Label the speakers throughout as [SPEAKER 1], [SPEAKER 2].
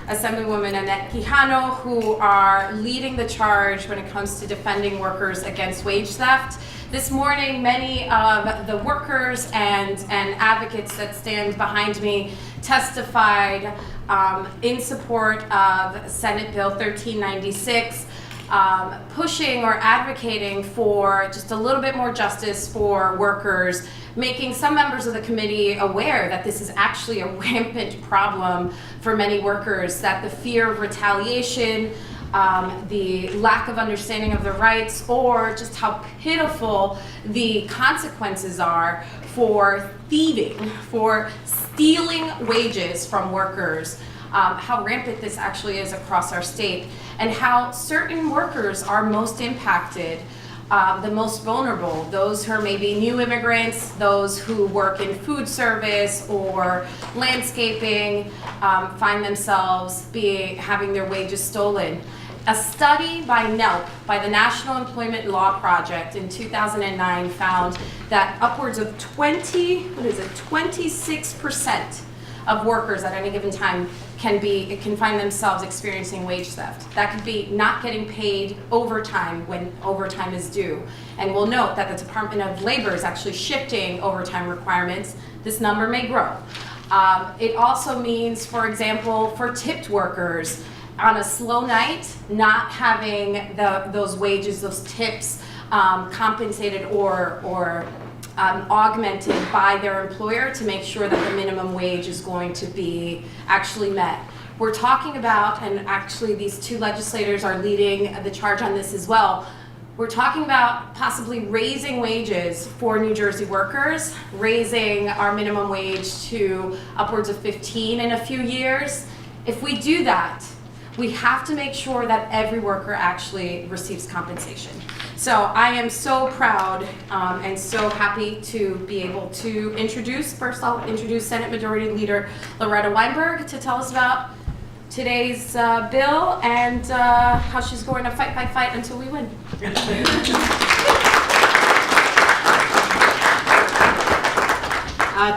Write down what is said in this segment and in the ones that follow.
[SPEAKER 1] Assemblywoman Annette Quijano, who are leading the charge when it comes to defending workers against wage theft. This morning, many of the workers and advocates that stand behind me testified in support of Senate Bill 1396, pushing or advocating for just a little bit more justice for workers, making some members of the committee aware that this is actually a rampant problem for many workers, that the fear of retaliation, the lack of understanding of their rights, or just how pitiful the consequences are for thieving, for stealing wages from workers, how rampant this actually is across our state, and how certain workers are most impacted, the most vulnerable, those who are maybe new immigrants, those who work in food service or landscaping, find themselves having their wages stolen. A study by NELP, by the National Employment Law Project in 2009 found that upwards of 26% of workers at any given time can find themselves experiencing wage theft. That could be not getting paid overtime when overtime is due. And we'll note that the Department of Labor is actually shifting overtime requirements. This number may grow. It also means, for example, for tipped workers, on a slow night, not having those wages, those tips compensated or augmented by their employer to make sure that the minimum wage is going to be actually met. We're talking about, and actually these two legislators are leading the charge on this as well, we're talking about possibly raising wages for New Jersey workers, raising our minimum wage to upwards of 15 in a few years. If we do that, we have to make sure that every worker actually receives compensation. So I am so proud and so happy to be able to first I'll introduce Senate Majority Leader Loretta Weinberg to tell us about today's bill and how she's going to fight until we win.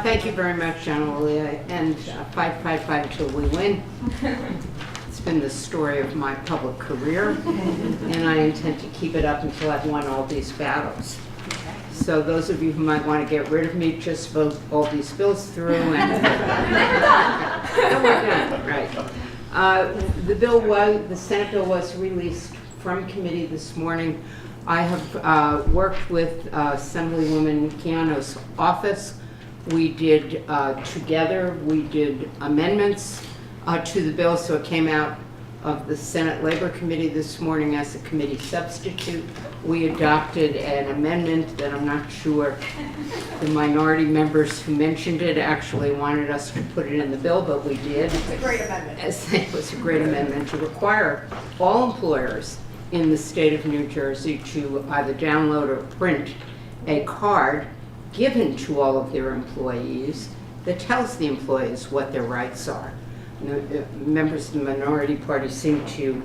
[SPEAKER 2] Thank you very much, General, and fight until we win. It's been the story of my public career, and I intend to keep it up until I've won all these battles. So those of you who might want to get rid of me, just vote all these bills through and we're done. Right. The Senate bill was released from committee this morning. I have worked with Assemblywoman Keano's office. We did together, we did amendments to the bill, so it came out of the Senate Labor Committee this morning as a committee substitute. We adopted an amendment that I'm not sure the minority members who mentioned it actually wanted us to put it in the bill, but we did.
[SPEAKER 1] It's a great amendment.
[SPEAKER 2] It was a great amendment to require all employers in the state of New Jersey to either download or print a card given to all of their employees that tells the employees what their rights are. Members of the minority party seem to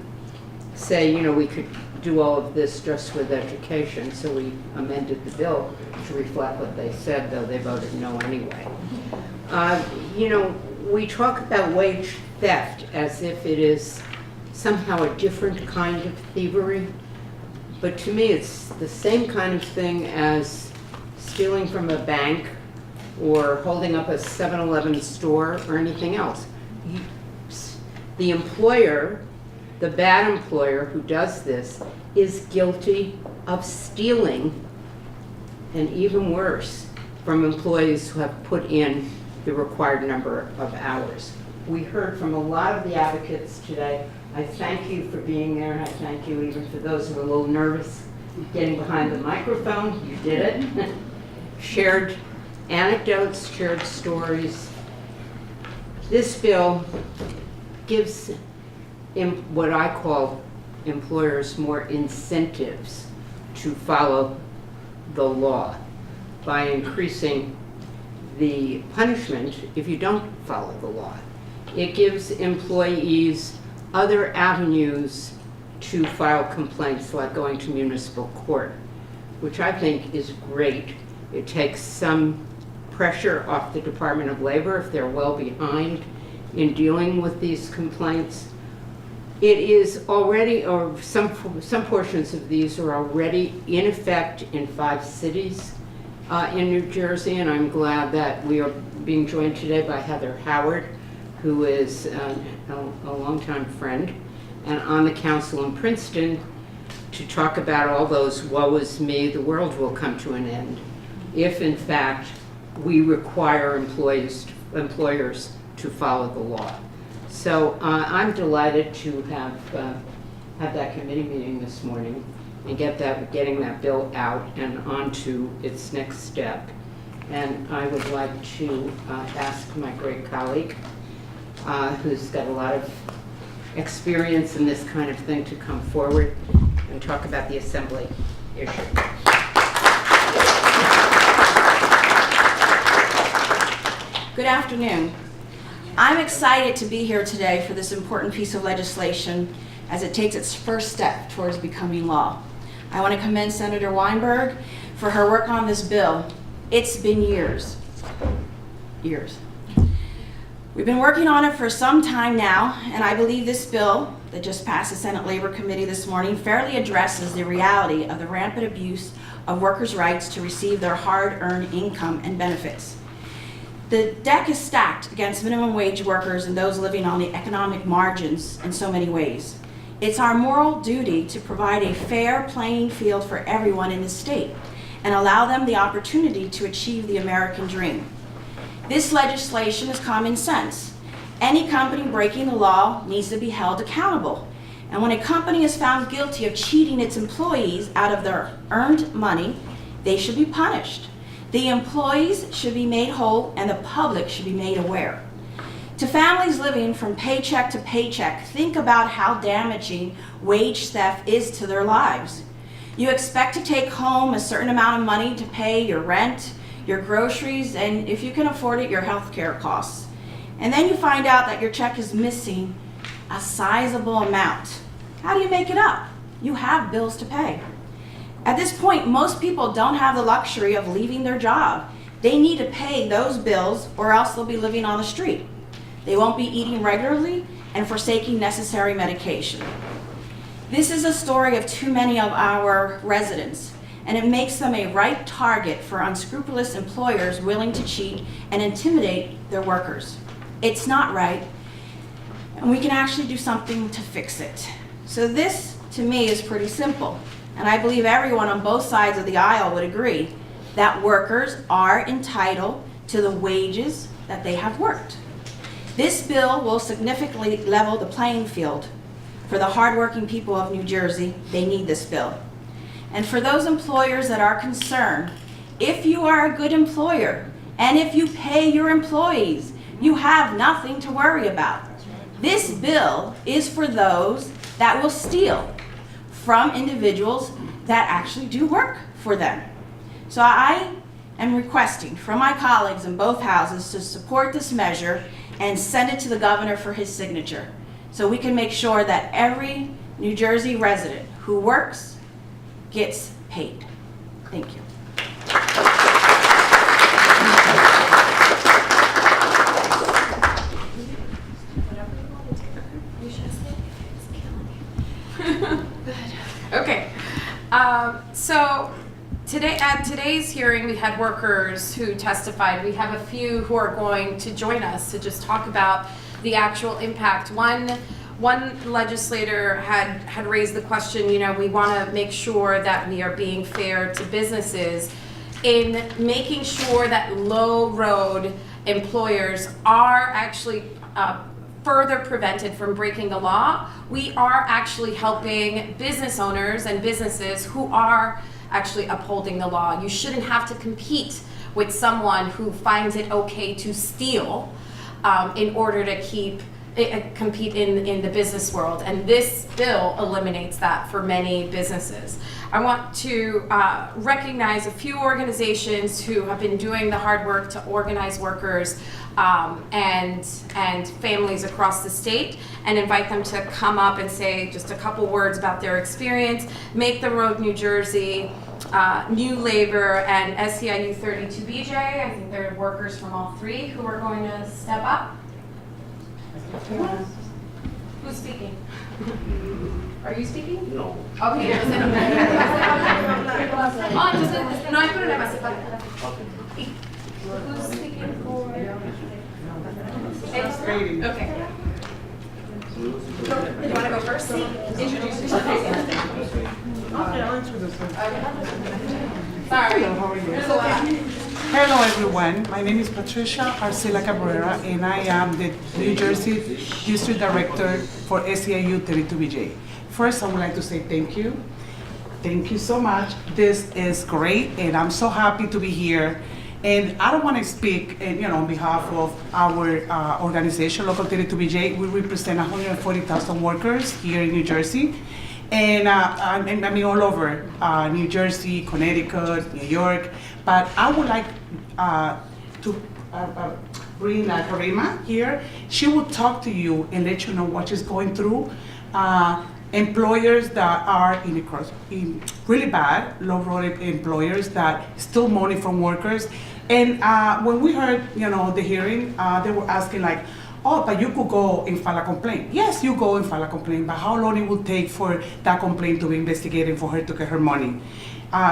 [SPEAKER 2] say, we could do all of this just with education, so we amended the bill to reflect what they said, though they voted no anyway. We talk about wage theft as if it is somehow a different kind of thievery, but to me it's the same kind of thing as stealing from a bank or holding up a 7-Eleven store or anything else. The employer, the bad employer who does this, is guilty of stealing, and even worse, from employees who have put in the required number of hours. We heard from a lot of the advocates today. I thank you for being there, and I thank you even for those who are a little nervous getting behind the microphone. You did it. Shared anecdotes, shared stories. This bill gives what I call employers more incentives to follow the law by increasing the punishment if you don't follow the law. It gives employees other avenues to file complaints, like going to municipal court, which I think is great. It takes some pressure off the Department of Labor if they're well behind in dealing with these complaints. It is already, or some portions of these are already in effect in 5 cities in New Jersey, and I'm glad that we are being joined today by Heather Howard, who is a longtime friend and on the council in Princeton, to talk about all those woe is me, the world will come to an end if in fact we require employers to follow the law. So I'm delighted to have that committee meeting this morning and getting that bill out and onto its next step. And I would like to ask my great colleague, who's got a lot of experience in this kind of thing, to come forward and talk about the assembly issue.
[SPEAKER 3] Good afternoon. I'm excited to be here today for this important piece of legislation as it takes its first step towards becoming law. I want to commend Senator Weinberg for her work on this bill. It's been years. We've been working on it for some time now, and I believe this bill that just passed the Senate Labor Committee this morning fairly addresses the reality of the rampant abuse of workers' rights to receive their hard-earned income and benefits. The deck is stacked against minimum wage workers and those living on the economic margins in so many ways. It's our moral duty to provide a fair playing field for everyone in the state and allow them the opportunity to achieve the American dream. This legislation is common sense. Any company breaking the law needs to be held accountable. And when a company is found guilty of cheating its employees out of their earned money, they should be punished. The employees should be made whole and the public should be made aware. To families living from paycheck to paycheck, think about how damaging wage theft is to their lives. You expect to take home a certain amount of money to pay your rent, your groceries, and if you can afford it, your health care costs. And then you find out that your check is missing a sizable amount. How do you make it up? You have bills to pay. At this point, most people don't have the luxury of leaving their job. They need to pay those bills or else they'll be living on the street. They won't be eating regularly and forsaking necessary medication. This is a story of too many of our residents, and it makes them a ripe target for unscrupulous employers willing to cheat and intimidate their workers. It's not right, and we can actually do something to fix it. So this, to me, is pretty simple. And I believe everyone on both sides of the aisle would agree that workers are entitled to the wages that they have worked. This bill will significantly level the playing field. For the hardworking people of New Jersey, they need this bill. And for those employers that are concerned, if you are a good employer and if you pay your employees, you have nothing to worry about. This bill is for those that will steal from individuals that actually do work for them. So I am requesting from my colleagues in both houses to support this measure and send it to the governor for his signature so we can make sure that every New Jersey resident who works gets paid. Thank you.
[SPEAKER 1] Okay, so today at today's hearing we had workers who testified. We have a few who are going to join us to just talk about the actual impact. One legislator had raised the question, you know, we want to make sure that we are being fair to businesses in making sure that low road employers are actually further prevented from breaking the law. We are actually helping business owners and businesses who are actually upholding the law. You shouldn't have to compete with someone who finds it okay to steal in order to compete in the business world. And this bill eliminates that for many businesses. I want to recognize a few organizations who have been doing the hard work to organize workers and families across the state, and invite them to come up and say just a couple words about their experience. Make the Road New Jersey, New Labor, and SEIU 32BJ. I think there are workers from all three who are going to step up. Who's speaking? Are you speaking?
[SPEAKER 4] No.
[SPEAKER 1] Okay, entonces no. Oh, entonces no hay problema, se puede. Who's speaking for? Okay. You want to go first? Introduce yourself.
[SPEAKER 5] Okay, I'll introduce myself.
[SPEAKER 1] Sorry.
[SPEAKER 5] Hello, how are you?
[SPEAKER 1] There's a lot.
[SPEAKER 5] Hello, everyone. My name is Patricia Arcila Cabrera, and I am the New Jersey District Director for SEIU 32BJ. First, I would like to say thank you. Thank you so much. This is great, and I'm so happy to be here. And I don't want to speak, on behalf of our organization, Local 32BJ. We represent 140,000 workers here in New Jersey, and I mean all over New Jersey, Connecticut, New York. But I would like to bring Karima here. She will talk to you and let you know what she's going through. Employers that are in really bad, low-rated employers that steal money from workers. And when we heard, the hearing, they were asking like, oh, but you could go and file a complaint. Yes, you go and file a complaint, but how long it will take for that complaint to be investigated for her to get her money?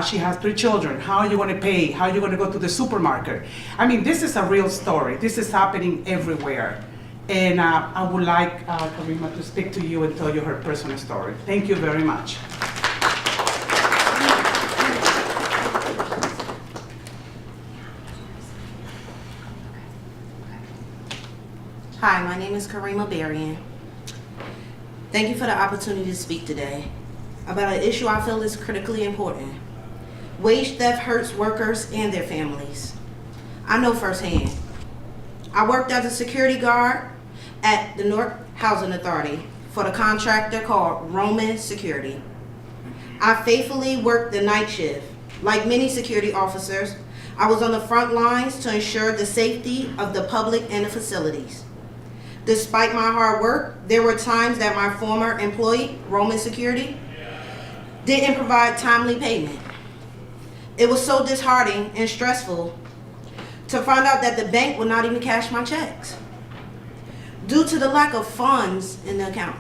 [SPEAKER 5] She has 3 children. How are you going to pay? How are you going to go to the supermarket? I mean, this is a real story. This is happening everywhere. And I would like Karima to speak to you and tell you her personal story. Thank you very much.
[SPEAKER 3] Hi, my name is Karima Berrien. Thank you for the opportunity to speak today about an issue I feel is critically important. Wage theft hurts workers and their families. I know firsthand. I worked as a security guard at the North Housing Authority for the contractor called Roman Security. I faithfully worked the night shift. Like many security officers, I was on the front lines to ensure the safety of the public and the facilities. Despite my hard work, there were times that my former employee, Roman Security, didn't provide timely payment. It was so disheartening and stressful to find out that the bank would not even cash my checks due to the lack of funds in the account.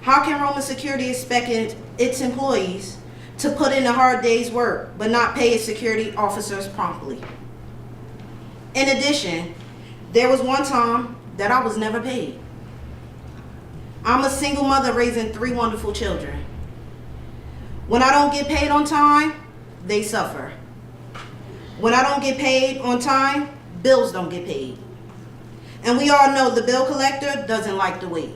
[SPEAKER 3] How can Roman Security expect its employees to put in a hard day's work but not pay its security officers promptly? In addition, there was one time that I was never paid. I'm a single mother raising 3 wonderful children. When I don't get paid on time, they suffer. When I don't get paid on time, bills don't get paid. And we all know the bill collector doesn't like to wait.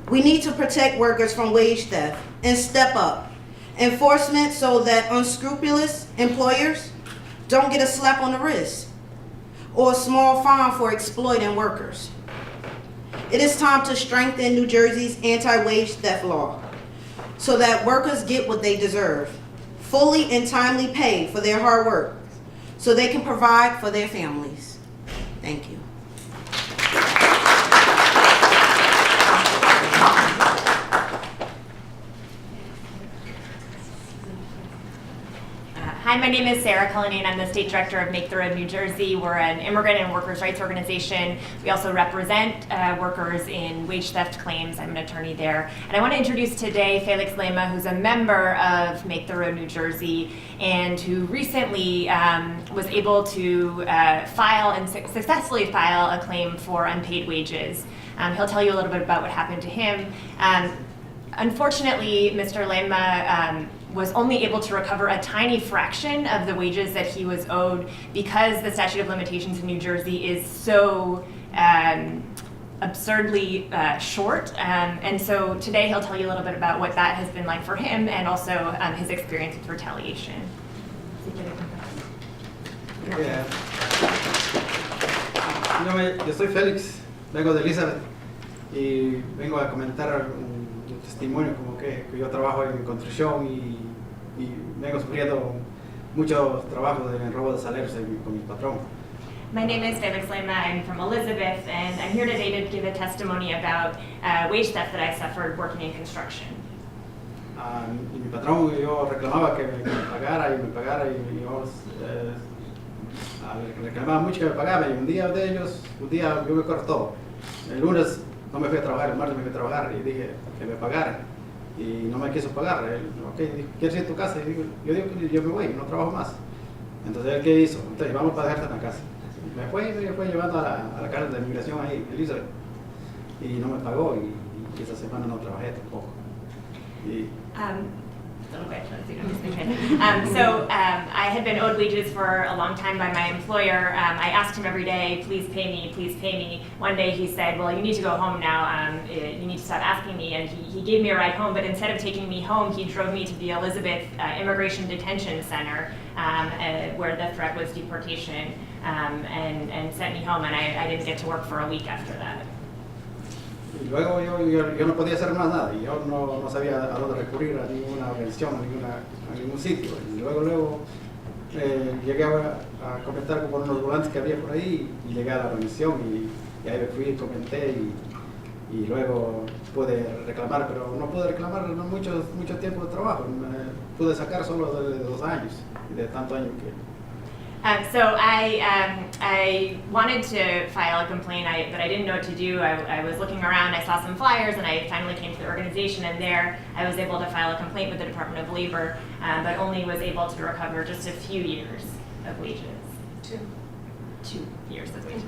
[SPEAKER 3] We need to protect workers from wage theft and step up enforcement so that unscrupulous employers don't get a slap on the wrist or a small fine for exploiting workers. It is time to strengthen New Jersey's anti-wage theft law so that workers get what they deserve, fully and timely pay for their hard work so they can provide for their families. Thank you.
[SPEAKER 6] Hi, my name is Sarah Cullinane. I'm the State Director of Make the Road New Jersey. We're an immigrant and workers' rights organization. We also represent workers in wage theft claims. I'm an attorney there. And I want to introduce today Felix Lema, who's a member of Make the Road New Jersey and who recently was able to file and successfully file a claim for unpaid wages. He'll tell you a little bit about what happened to him. Unfortunately, Mr. Lema was only able to recover a tiny fraction of the wages that he was owed because the statute of limitations in New Jersey is so absurdly short. And so today he'll tell you a little bit about what that has been like for him and also his experience with retaliation.
[SPEAKER 4] Yo soy Félix, vengo de Elizabeth y vengo a comentar un testimonio como que yo trabajo en construcción y vengo sufriendo muchos trabajos de robo de salarios con mi patrón.
[SPEAKER 6] My name is Felix Lema. I'm from Elizabeth, and I'm here today to give a testimony about wage theft that I suffered working in construction.
[SPEAKER 4] Y mi patrón, yo reclamaba que me pagara y yo reclamaban mucho que me pagaban y un día yo me cortó. El lunes no me fui a trabajar, el martes me fui a trabajar y dije que me pagara y no me quiso pagar. Él, ok, ¿quieres ir a tu casa? Y yo digo que yo me voy, no trabajo más. Entonces, ¿él qué hizo? Entonces, vamos para dejarte en la casa. Me fue llevando a la cárcel de inmigración ahí, Elizabeth, y no me pagó y esa semana no trabajé tampoco. Y,
[SPEAKER 6] A little bit, let's see, I had been owed wages for a long time by my employer. I asked him every day, please pay me, please pay me. One day he said, well, you need to go home now. You need to stop asking me. And he gave me a ride home, but instead of taking me home, he drove me to the Elizabeth Immigration Detention Center, where the threat was deportation, and sent me home. And I didn't get to work for a week after that.
[SPEAKER 4] Y luego yo no podía hacer más nada y yo no sabía a dónde recurrir, a ninguna organización, a ningún sitio. Y luego llegué a comentar con unos volantes que había por ahí y llegué a la organización y ahí me fui, comenté y luego pude reclamar, pero no pude reclamar mucho tiempo de trabajo. Pude sacar solo de 2 años, de tanto años que...
[SPEAKER 6] I wanted to file a complaint, but I didn't know what to do. I was looking around, I saw some flyers, and I finally came to the organization, and there I was able to file a complaint with the Department of Labor, but only was able to recover just a few years of wages. 2 years of wages.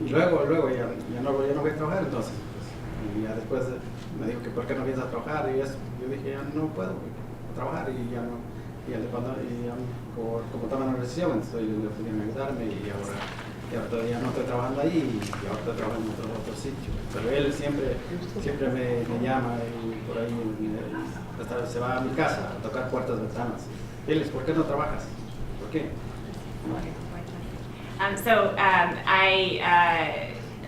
[SPEAKER 4] Y luego ya no voy a trabajar entonces. Y ya después me dijo que por qué no vienes a trabajar y eso. Yo dije ya no puedo trabajar y ya no. Como estaba en la recesión, entonces le pudieron ayudarme y ahora todavía no estoy trabajando ahí y ahora estoy trabajando en otro sitio. Pero él siempre me llama y por ahí se va a mi casa a tocar puertas, ventanas. Él es, ¿por qué no trabajas? ¿Por qué?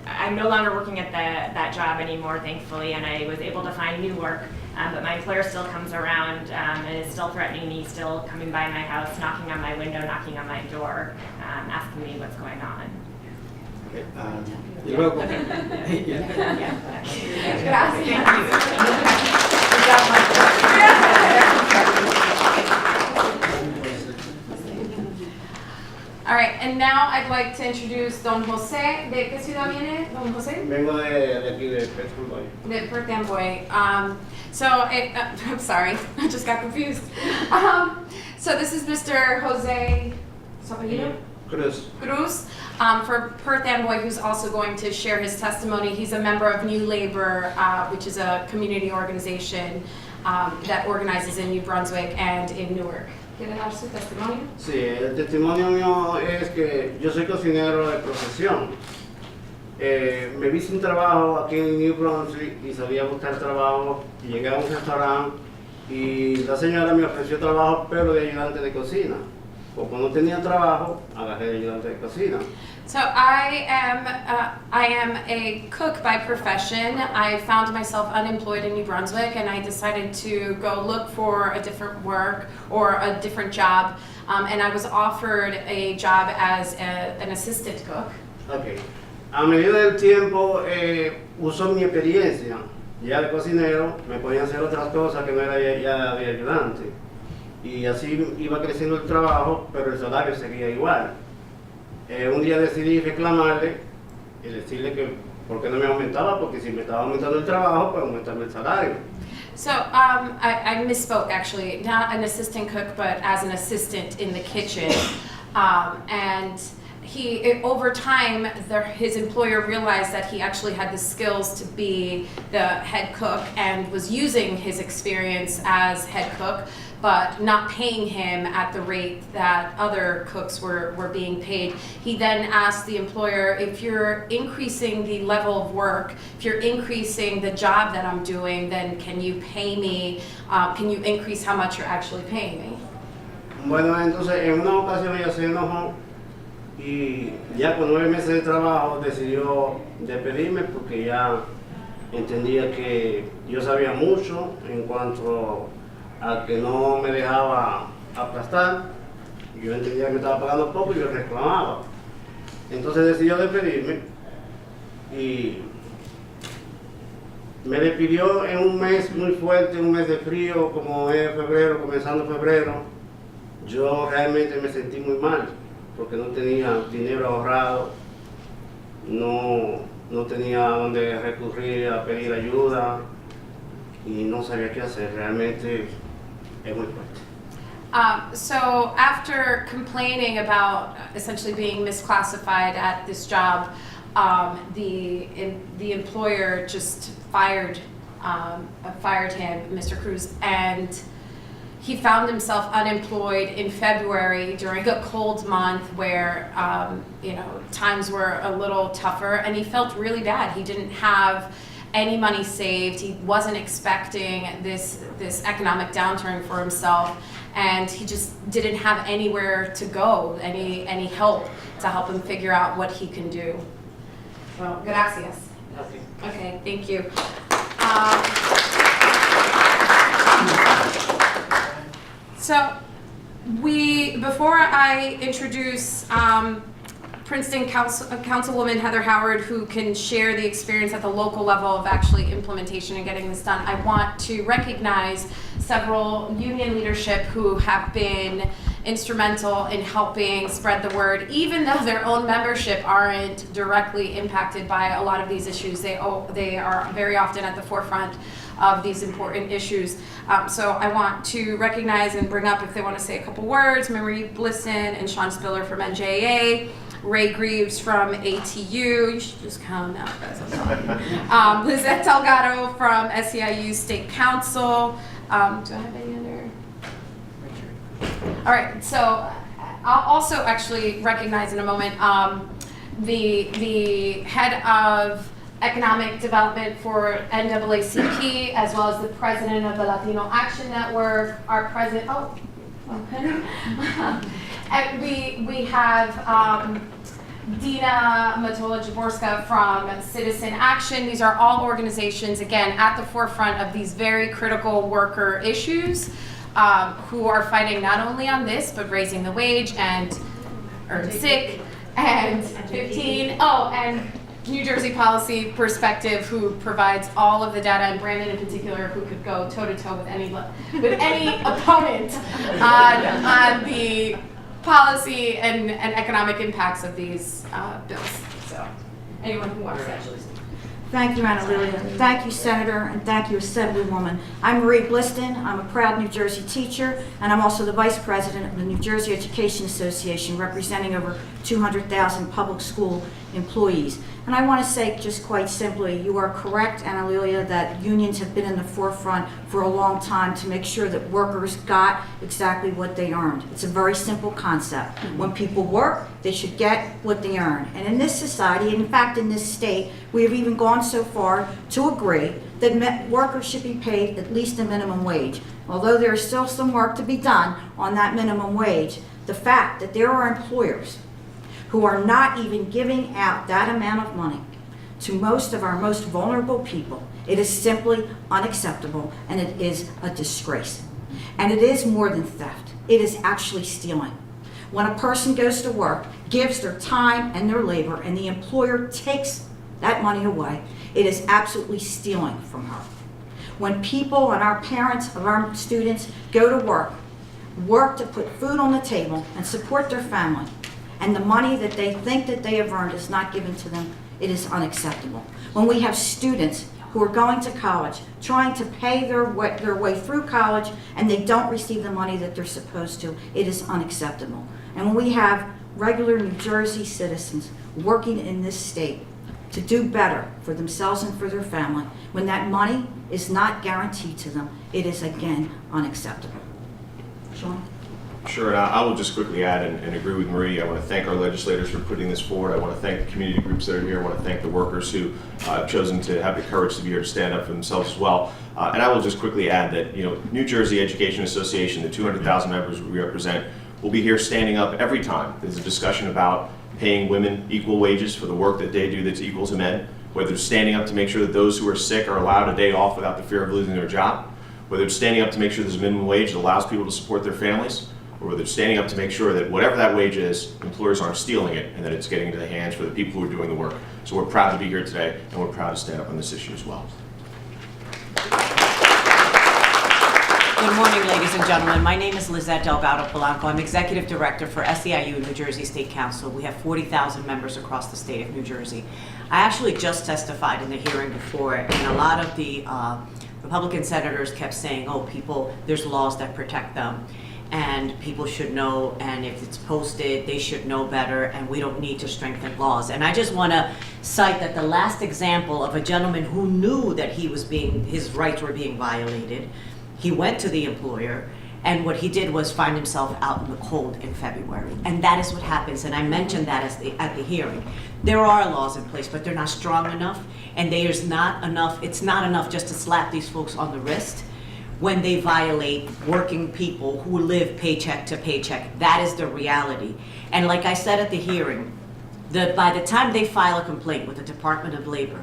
[SPEAKER 6] I'm no longer working at that job anymore, thankfully, and I was able to find new work. But my employer still comes around and is still threatening me, still coming by my house, knocking on my window, knocking on my door, asking me what's going on.
[SPEAKER 4] Okay, y luego...
[SPEAKER 1] All right, and now I'd like to introduce Don José. ¿De qué ciudad viene, Don José?
[SPEAKER 7] Vengo de aquí, de Perth Amboy.
[SPEAKER 1] De Perth Amboy. I'm sorry, I just got confused. So this is Mr. Jose
[SPEAKER 7] Cruz.
[SPEAKER 1] for Perth Amboy, who's also going to share his testimony. He's a member of New Labor, which is a community organization that organizes in New Brunswick and in Newark. ¿Quiere dar su testimonio?
[SPEAKER 7] Sí, el testimonio mío es que yo soy cocinero de profesión. Me vi sin trabajo aquí en New Brunswick y salí a buscar trabajo y llegué a un restaurante y la señora me ofreció trabajo pero de ayudante de cocina. Como no tenía trabajo, agarré de ayudante de cocina.
[SPEAKER 1] So I am a cook by profession. I found myself unemployed in New Brunswick, and I decided to go look for a different work or a different job. And I was offered a job as an assistant cook.
[SPEAKER 7] Okay. A medida del tiempo uso mi experiencia ya de cocinero, me podía hacer otras cosas que no era ya de ayudante. Y así iba creciendo el trabajo, pero el salario seguía igual. Un día decidí reclamarle y decirle que por qué no me aumentaba, porque si me estaba aumentando el trabajo, pues aumentarme el salario.
[SPEAKER 1] So I misspoke, actually, not an assistant cook, but as an assistant in the kitchen. And over time, his employer realized that he actually had the skills to be the head cook and was using his experience as head cook, but not paying him at the rate that other cooks were being paid. He then asked the employer, if you're increasing the level of work, if you're increasing the job that I'm doing, then can you pay me, can you increase how much you're actually paying me?
[SPEAKER 7] Bueno, entonces en una ocasión ella se enojó y ya con 9 meses de trabajo decidió despedirme porque ya entendía que yo sabía mucho en cuanto a que no me dejaba aplastar. Yo entendía que me estaba pagando poco y yo reclamaba. Entonces decidió despedirme y me despidió en un mes muy fuerte, un mes de frío como es febrero, comenzando febrero. Yo realmente me sentí muy mal porque no tenía dinero ahorrado, no tenía dónde recurrir a pedir ayuda y no sabía qué hacer. Realmente es muy fuerte.
[SPEAKER 1] So after complaining about essentially being misclassified at this job, the employer just fired him, Mr. Cruz, and he found himself unemployed in February during a cold month where times were a little tougher, and he felt really bad. He didn't have any money saved. He wasn't expecting this economic downturn for himself, and he just didn't have anywhere to go, any help to help him figure out what he can do. Well, gracias. Okay, thank you. So before I introduce Princeton Councilwoman Heather Howard, who can share the experience at the local level of actually implementation and getting this done, I want to recognize several union leadership who have been instrumental in helping spread the word, even though their own membership aren't directly impacted by a lot of these issues. They are very often at the forefront of these important issues. So I want to recognize and bring up, if they want to say a couple words, Marie Blisson and Sean Spiller from NJA, Ray Greaves from ATU, you should just come now, guys, I'm sorry. Lizette Delgado from SEIU State Council. Do I have any other? All right, so I'll also actually recognize in a moment the head of economic development for NAACP, as well as the president of the Latino Action Network, our president, and we have Dina Matola-Jaworska from Citizen Action. These are all organizations, again, at the forefront of these very critical worker issues, who are fighting not only on this, but raising the wage and earn sick and 15. And New Jersey Policy Perspective, who provides all of the data, and Brandon in particular, who could go toe-to-toe with any opponent on the policy and economic impacts of these bills. So, anyone who wants that.
[SPEAKER 3] Thank you, Anna Lilia. Thank you, Senator, and thank you, Assemblywoman. I'm Marie Bliston. I'm a proud New Jersey teacher, and I'm also the Vice President of the New Jersey Education Association, representing over 200,000 public school employees. And I want to say just quite simply, you are correct, Anna Lilia, that unions have been in the forefront for a long time to make sure that workers got exactly what they earned. It's a very simple concept. When people work, they should get what they earn. And in this society, and in fact in this state, we have even gone so far to agree that workers should be paid at least a minimum wage. Although there is still some work to be done on that minimum wage, the fact that there are employers who are not even giving out that amount of money to most of our most vulnerable people, it is simply unacceptable, and it is a disgrace. And it is more than theft. It is actually stealing. When a person goes to work, gives their time and their labor, and the employer takes that money away, it is absolutely stealing from her. When people and our parents of our students go to work to put food on the table and support their family, and the money that they think that they have earned is not given to them, it is unacceptable. When we have students who are going to college, trying to pay their way through college, and they don't receive the money that they're supposed to, it is unacceptable. And when we have regular New Jersey citizens working in this state to do better for themselves and for their family, when that money is not guaranteed to them, it is again unacceptable. Sean?
[SPEAKER 8] Sure, and I will just quickly add and agree with Marie. I want to thank our legislators for putting this forward. I want to thank the community groups that are here. I want to thank the workers who have chosen to have the courage to be here to stand up for themselves as well. And I will just quickly add that, New Jersey Education Association, the 200,000 members we represent, will be here standing up every time there's a discussion about paying women equal wages for the work that they do that's equal to men, whether it's standing up to make sure that those who are sick are allowed a day off without the fear of losing their job, whether it's standing up to make sure there's a minimum wage that allows people to support their families, or whether it's standing up to make sure that whatever that wage is, employers aren't stealing it and that it's getting into the hands for the people who are doing the work. So we're proud to be here today, and we're proud to stand up on this issue as well.
[SPEAKER 9] Good morning, ladies and gentlemen. My name is Lizette Delgado Polanco. I'm Executive Director for SEIU, New Jersey State Council. We have 40,000 members across the state of New Jersey. I actually just testified in the hearing before, and a lot of the Republican senators kept saying, oh, there's laws that protect them, and people should know, and if it's posted, they should know better, and we don't need to strengthen laws. And I just want to cite that the last example of a gentleman who knew that his rights were being violated, he went to the employer, and what he did was find himself out in the cold in February. And that is what happens, and I mentioned that at the hearing. There are laws in place, but they're not strong enough, and it's not enough just to slap these folks on the wrist when they violate working people who live paycheck to paycheck. That is the reality. And like I said at the hearing, by the time they file a complaint with the Department of Labor,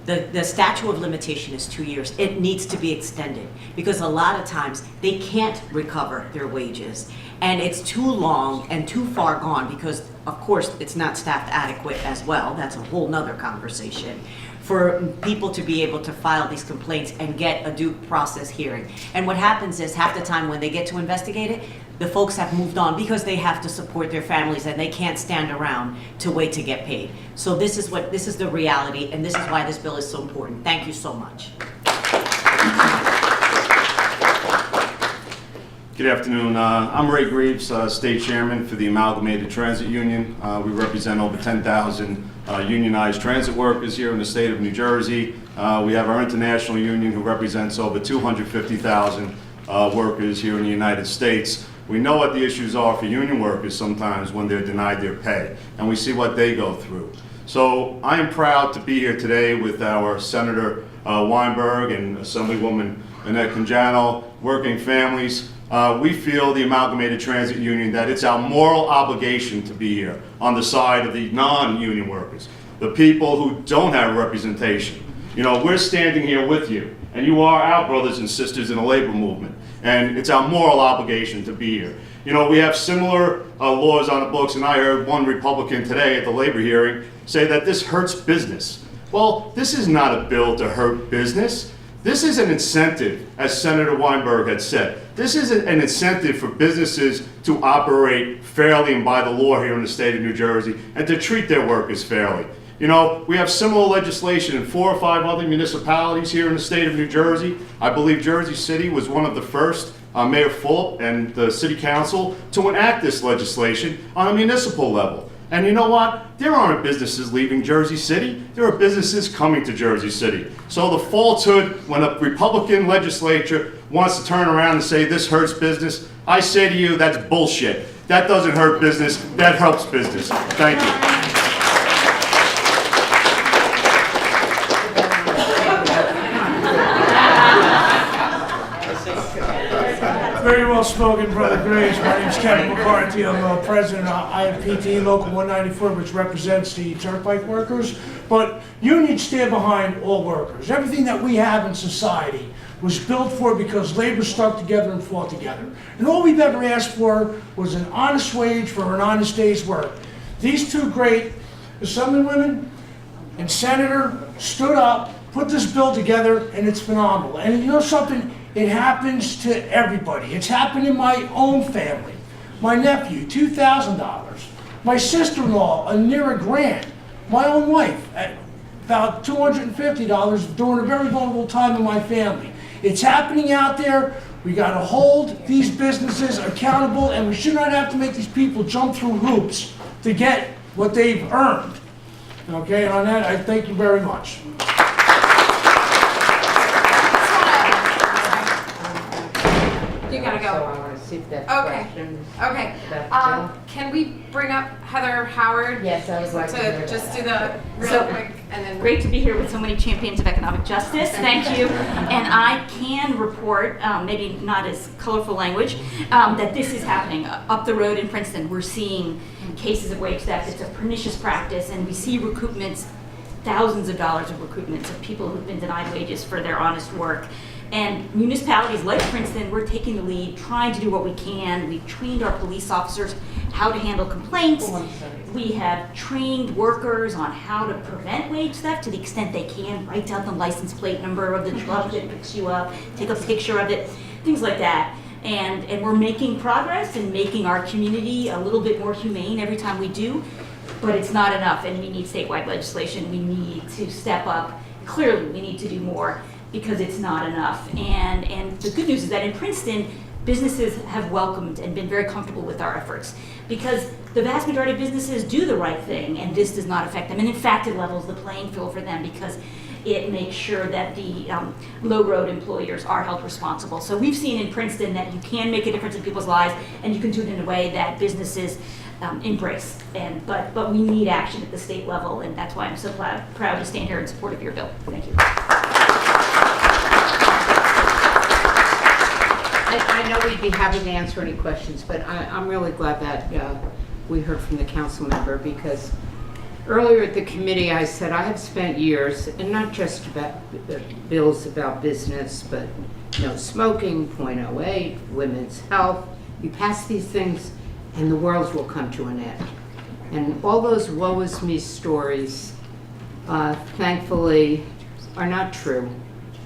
[SPEAKER 9] the statute of limitation is 2 years. It needs to be extended because a lot of times they can't recover their wages, and it's too long and too far gone because, of course, it's not staffed adequate as well. That's a whole nother conversation for people to be able to file these complaints and get a due process hearing. And what happens is half the time when they get to investigate it, the folks have moved on because they have to support their families and they can't stand around to wait to get paid. So this is the reality, and this is why this bill is so important. Thank you so much.
[SPEAKER 10] Good afternoon. I'm Ray Greaves, State Chairman for the Amalgamated Transit Union. We represent over 10,000 unionized transit workers here in the state of New Jersey. We have our international union who represents over 250,000 workers here in the United States. We know what the issues are for union workers sometimes when they're denied their pay, and we see what they go through. So I am proud to be here today with our Senator Weinberg and Assemblywoman Annette Conjano, working families. We feel, the Amalgamated Transit Union, that it's our moral obligation to be here on the side of the non-union workers, the people who don't have representation. You know, we're standing here with you, and you are our brothers and sisters in the labor movement, and it's our moral obligation to be here. You know, we have similar laws on the books, and I heard one Republican today at the labor hearing say that this hurts business. Well, this is not a bill to hurt business. This is an incentive, as Senator Weinberg had said. This is an incentive for businesses to operate fairly and by the law here in the state of New Jersey and to treat their workers fairly. You know, we have similar legislation in 4 or 5 other municipalities here in the state of New Jersey. I believe Jersey City was one of the first, Mayor Fulp and the City Council, to enact this legislation on a municipal level. And you know what? There aren't businesses leaving Jersey City. There are businesses coming to Jersey City. So the falsehood when a Republican legislature wants to turn around and say this hurts business, I say to you, that's bullshit. That doesn't hurt business. That helps business. Thank you.
[SPEAKER 11] Very well spoken, Brother Graves. My name is Kevin McCarthy. I'm president of IFPT Local 194, which represents the turnpike workers. But unions stand behind all workers. Everything that we have in society was built for because labor stuck together and fought together. And all we've ever asked for was an honest wage for an honest day's work. These two great assemblywomen and senator stood up, put this bill together, and it's phenomenal. And you know something? It happens to everybody. It's happened in my own family. My nephew, $2,000. My sister-in-law, near $1,000. My own wife, at about $250 during a very vulnerable time in my family. It's happening out there. We got to hold these businesses accountable, and we should not have to make these people jump through hoops to get what they've earned. Okay, and on that, I thank you very much.
[SPEAKER 1] You gotta go.
[SPEAKER 2] So I want to see if that
[SPEAKER 1] Okay.
[SPEAKER 2] question.
[SPEAKER 1] Okay.
[SPEAKER 2] That
[SPEAKER 1] Can we bring up Heather Howard?
[SPEAKER 12] Yes, I would like to hear
[SPEAKER 1] To just
[SPEAKER 12] that.
[SPEAKER 1] do the real
[SPEAKER 12] So,
[SPEAKER 1] quick and then.
[SPEAKER 12] Great to be here with so many champions of economic justice. Thank you. And I can report, maybe not as colorful language, that this is happening. Up the road in Princeton, we're seeing cases of wage theft. It's a pernicious practice, and we see recoupments, thousands of dollars of recoupments of people who've been denied wages for their honest work. And municipalities like Princeton, we're taking the lead, trying to do what we can. We've trained our police officers how to handle complaints. We have trained workers on how to prevent wage theft to the extent they can. Write down the license plate number of the truck that picks you up, take a picture of it. things like that. And we're making progress and making our community a little bit more humane every time we do, but it's not enough, and we need statewide legislation. We need to step up. Clearly, we need to do more because it's not enough. And the good news is that in Princeton, businesses have welcomed and been very comfortable with our efforts because the vast majority of businesses do the right thing, and this does not affect them. And in fact, it levels the playing field for them because it makes sure that the low-road employers are held responsible. So we've seen in Princeton that you can make a difference in people's lives, and you can do it in a way that businesses embrace. But we need action at the state level, and that's why I'm so proud to stand here in support of your bill. Thank you.
[SPEAKER 2] I know we'd be happy to answer any questions, but I'm really glad that we heard from the council member, because earlier at the committee I said I have spent years, and not just about bills about business, but no smoking, .08, women's health. You pass these things and the world will come to an end. And all those woe is me stories, thankfully, are not true.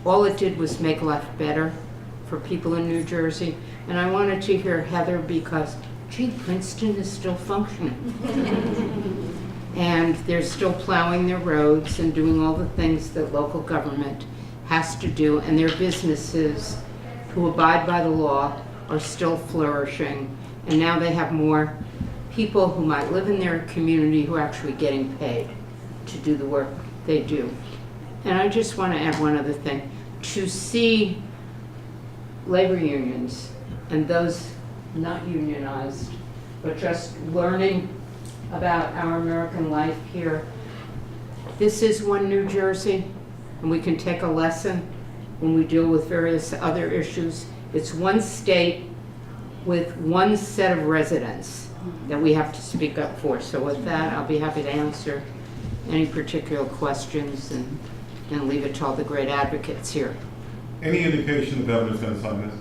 [SPEAKER 2] All it did was make life better for people in New Jersey. And I wanted to hear Heather because, gee, Princeton is still functioning. And they're still plowing their roads and doing all the things that local government has to do. And their businesses who abide by the law are still flourishing. And now they have more people who might live in their community who are actually getting paid to do the work they do. And I just want to add one other thing. To see labor unions and those not unionized, but just learning about our American life here. This is one New Jersey, and we can take a lesson when we deal with various other issues. It's one state with one set of residents that we have to speak up for. So with that, I'll be happy to answer any particular questions and leave it to all the great advocates here.
[SPEAKER 13] Any indication the governor's going to sign this?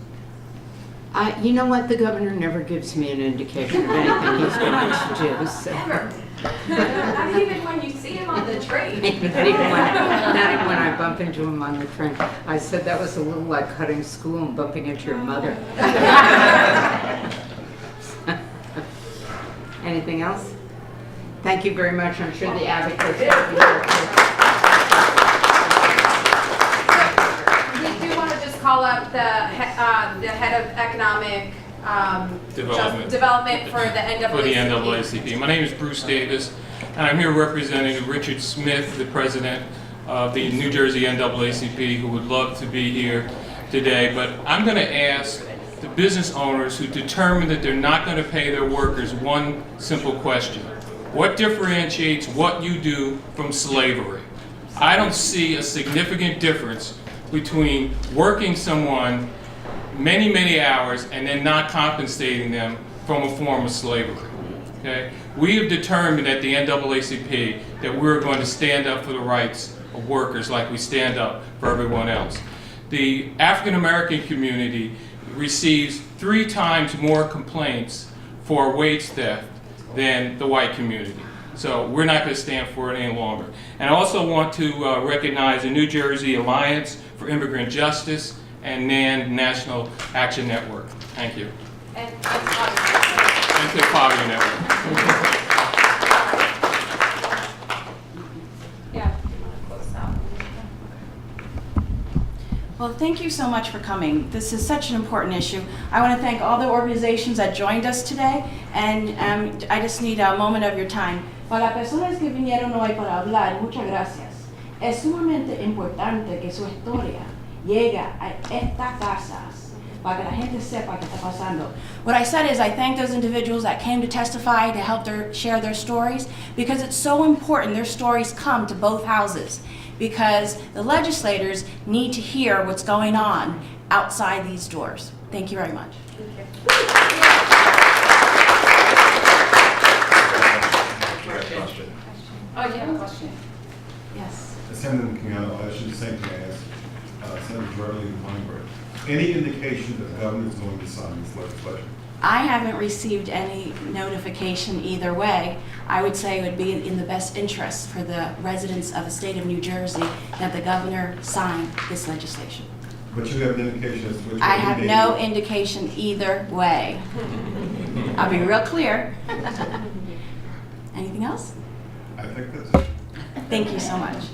[SPEAKER 2] You know what? The governor never gives me an indication of anything he's going to do. So.
[SPEAKER 1] Ever. Not even when you see him on the train.
[SPEAKER 2] not even when I bump into him on the train. I said that was a little like cutting school and bumping into your mother. Anything else? Thank you very much. I'm sure the advocates will be here.
[SPEAKER 1] Call up the head of economic development for the NAACP.
[SPEAKER 14] For the NAACP. My name is Bruce Davis, and I'm here representing Richard Smith, the president of the New Jersey NAACP, who would love to be here today. But I'm going to ask the business owners who determine that they're not going to pay their workers one simple question. What differentiates what you do from slavery? I don't see a significant difference between working someone many, many hours and then not compensating them from a form of slavery. Okay? We have determined at the NAACP that we're going to stand up for the rights of workers like we stand up for everyone else. The African American community receives 3 times more complaints for wage theft than the white community. So we're not going to stand for it any longer. And I also want to recognize the New Jersey Alliance for Immigrant Justice and NAN, National Action Network. Thank you.
[SPEAKER 1] And
[SPEAKER 14] to the Poverty Network.
[SPEAKER 1] Yeah.
[SPEAKER 3] Well, thank you so much for coming. This is such an important issue. I want to thank all the organizations that joined us today, and I just need a moment of your time. Para las personas que vinieron hoy para hablar, muchas gracias. Es sumamente importante que su historia llegue a estas casas para que la gente sepa qué está pasando. What I said is I thank those individuals that came to testify to help share their stories, because it's so important their stories come to both houses, because the legislators need to hear what's going on outside these doors. Thank you very much.
[SPEAKER 1] Oh, you have a question?
[SPEAKER 3] Yes.
[SPEAKER 13] Senator Keanu, I should say to ask Senator Burley Weinberg, any indication that the governor is going to sign this legislation?
[SPEAKER 3] I haven't received any notification either way. I would say it would be in the best interest for the residents of the state of New Jersey that the governor sign this legislation.
[SPEAKER 13] But you have an indication as to which way
[SPEAKER 3] I
[SPEAKER 13] he
[SPEAKER 3] have
[SPEAKER 13] may
[SPEAKER 3] no
[SPEAKER 13] be.
[SPEAKER 3] indication either way. I'll be real clear. Anything else?
[SPEAKER 13] I think that's it.
[SPEAKER 3] Thank you so much.